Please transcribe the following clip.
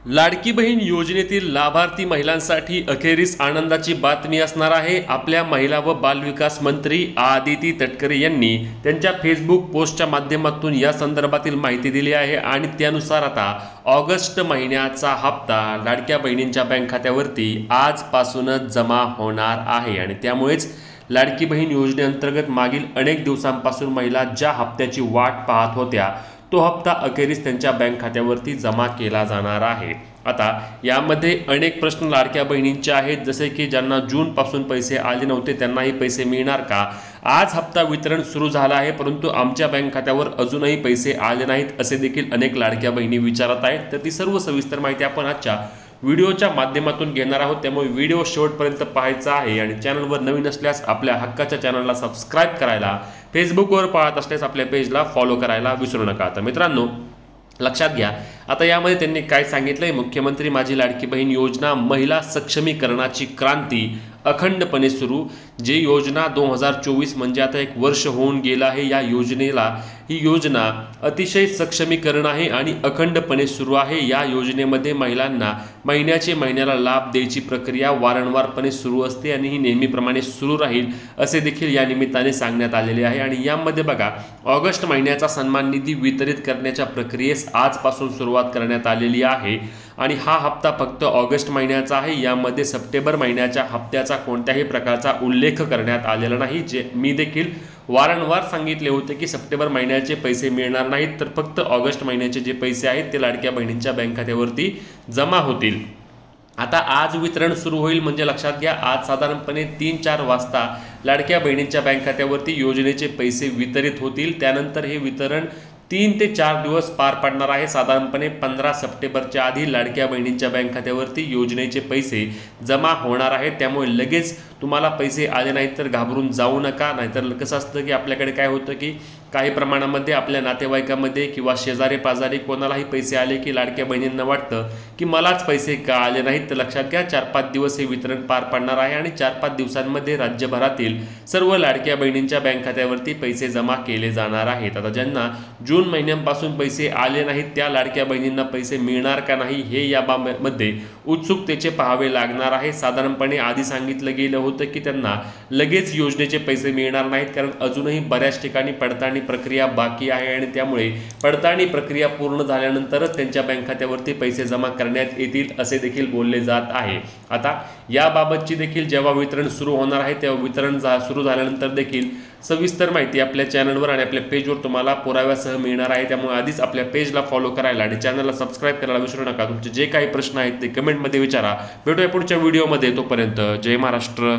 लाडकी बहीण योजनेतील लाभार्थी महिलांसाठी अखेरीस आनंदाची बातमी असणार आहे। आपल्या महिला व बालविकास मंत्री आदिती तटकरे यांनी त्यांच्या फेसबुक पोस्टच्या माध्यमातून या संदर्भातील माहिती दिली आहे आणि त्यानुसार आता ऑगस्ट महिन्याचा हप्ता लाडक्या बहिणींच्या बँक खात्यावरती आजपासूनच जमा होणार आहे आणि त्यामुळेच लाडकी बहीण योजनेअंतर्गत मागील अनेक दिवसांपासून महिला ज्या हप्त्याची वाट पाहत होत्या तो हप्ता अखेरीस त्यांच्या बँक खात्यावरती जमा केला जाणार आहे। आता यामध्ये अनेक प्रश्न लाडक्या बहिणींचे आहेत, जसे की ज्यांना जूनपासून पैसे आले नव्हते त्यांनाही पैसे मिळणार का। आज हप्ता वितरण सुरू झाला आहे परंतु आमच्या बँक खात्यावर अजूनही पैसे आले नाहीत असे देखील अनेक लाडक्या बहिणी विचारत आहेत। तर ती सर्व सविस्तर माहिती आपण आजच्या व्हिडिओच्या माध्यमातून घेणार आहोत, त्यामुळे व्हिडिओ शेवटपर्यंत पाहायचा आहे आणि चॅनलवर नवीन असल्यास आपल्या हक्काच्या चॅनलला सबस्क्राइब करायला, फेसबुकवर पाहत असल्यास आपल्या पेजला फॉलो करायला विसरू नका। तर मित्रांनो लक्षात घ्या, आता यामध्ये त्यांनी काय सांगितलंय, मुख्यमंत्री माझी लाडकी बहीण योजना महिला सक्षमीकरणाची क्रांती अखंडपणे सुरू। जे योजना 2024 म्हणजे आता एक वर्ष होऊन गेलं आहे या योजनेला। ही योजना अतिशय सक्षमीकरण आहे आणि अखंडपणे सुरू आहे। या योजनेमध्ये महिलांना महिन्याला लाभ द्यायची प्रक्रिया वारंवारपणे सुरू असते आणि ही नेहमीप्रमाणे सुरू राहील असे देखील या निमित्ताने सांगण्यात आलेले आहे। आणि यामध्ये बघा, ऑगस्ट महिन्याचा सन्मान निधी वितरित करण्याच्या प्रक्रियेस आजपासून सुरुवात करण्यात आलेली आहे आणि हा हप्ता फक्त ऑगस्ट महिन्याचा आहे। यामध्ये सप्टेंबर महिन्याच्या हप्त्याचा कोणत्याही प्रकारचा उल्लेख करण्यात आलेला नाही। जे मी देखील वारंवार सांगितले होते की सप्टेंबर महिन्याचे पैसे मिळणार नाहीत, तर फक्त ऑगस्ट महिन्याचे जे पैसे आहेत ते लाडक्या बहिणींच्या बँक खात्यावरती जमा होतील। आता आज वितरण सुरू होईल म्हणजे लक्षात घ्या, आज साधारणपणे 3-4 वाजता लाडक्या बहिणींच्या बँक खात्यावरती योजनेचे पैसे वितरित होतील। त्यानंतर हे वितरण 3 ते 4 दिवस पार पडणार आहे। साधारणपणे 15 सप्टेंबरच्या आधी लाडक्या बहिणींच्या बँक खात्यावरती योजनेचे पैसे जमा होणार आहेत। त्यामुळे लगेच तुम्हाला पैसे आले नाहीत तर घाबरून जाऊ नका। नाहीतर कसं असतं की आपल्याकडे काय होतं की काही प्रमाणामध्ये आपल्या नातेवाईकामध्ये किंवा शेजारी पाजारी कोणालाही पैसे आले की लाडक्या बहिणींना वाटतं की मलाच पैसे का आले नाहीत। तर लक्षात घ्या, 4-5 दिवस हे वितरण पार पडणार आहे आणि 4-5 दिवसांमध्ये राज्यभरातील सर्व लाडक्या बहिणींच्या बँक खात्यावरती पैसे जमा केले जाणार आहेत। आता ज्यांना जून महिन्यापासून पैसे आले नाहीत त्या लाडक्या बहिणींना पैसे मिळणार का नाही हे याबाबतमध्ये उत्सुकतेचे पाहावे लागणार आहे। साधारणपणे आधी सांगितलं गेलं होतं की त्यांना लगेच योजनेचे पैसे मिळणार नाहीत, कारण अजूनही बऱ्याच ठिकाणी पडताळणी प्रक्रिया बाकी आहे आणि त्यामुळे पडताळणी प्रक्रिया पूर्ण झाल्यानंतरच त्यांच्या बँक खात्यावरती पैसे जमा करण्यात येतील असे देखील बोलले जात आहे। आता याबाबतची देखील जेव्हा वितरण सुरू होणार आहे तेव्हा वितरण सुरू झाल्यानंतर देखील सविस्तर माहिती आपल्या चॅनलवर आणि आपल्या पेजवर तुम्हाला पुराव्यासह मिळणार आहे। त्यामुळे आधीच आपल्या पेजला फॉलो करायला आणि चॅनलला सबस्क्राइब करायला विसरू नका। तुमचे जे काही प्रश्न आहेत ते कमेंटमध्ये विचारा। भेटूया पुढच्या व्हिडिओमध्ये, तोपर्यंत जय महाराष्ट्र।